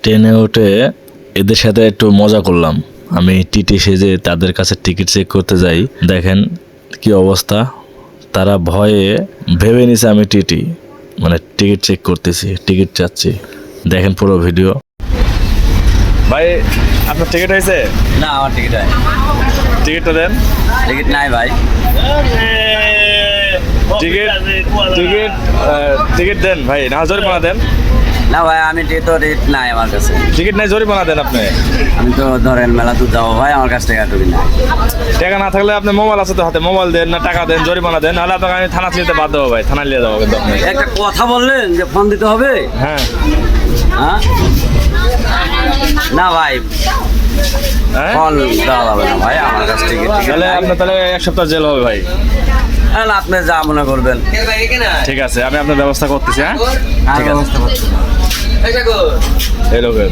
ট্রেনে উঠে এদের সাথে একটু মজা করলাম। আমি টিটি সেজে তাদের কাছে টিকিট চেক করতে যাই। দেখেন কি অবস্থা, তারা ভয়ে ভেবে নিছে আমি টিটি, মানে টিকিট চেক করতেছি, টিকিট চাচ্ছি। দেখেন পুরো ভিডিও। ভাই আপনার টিকিট হয়েছে? না আমার টিকিট হয় টিকিটটা দেন। টিকিট নাই ভাই টিকিট টিকিট টিকিট দেন ভাই, না জরিমানা দেন। না ভাই আমি টিকিট নাই আমার কাছে টিকিট নাই, জরিমানা দেন আপনি। আমি তো ধরেন মেলা তো যাবো ভাই আমার কাছ থেকে টিকিট নাই টাকা না থাকলে আপনি মোবাইল আছে তো হাতে, মোবাইল দেন, না টাকা দেন, জরিমানা দেন, নাহলে আপনাকে আমি থানা যেতে বাধ্য হবো ভাই, থানায় নিয়ে যাবো কিন্তু আপনি। একটা কথা বললেন যে ফোন দিতে হবে হ্যাঁ হ্যাঁ না ভাই হ্যাঁ, ফোন দেওয়া যাবে না ভাই আমার কাছ থেকে তাহলে আপনার তাহলে 1 সপ্তাহ জেল হবে ভাই। তাহলে আপনি যা মনে করবেন ঠিক আছে, আমি আপনার ব্যবস্থা করতেছি। হ্যাঁ ঠিক আছে এই লোকের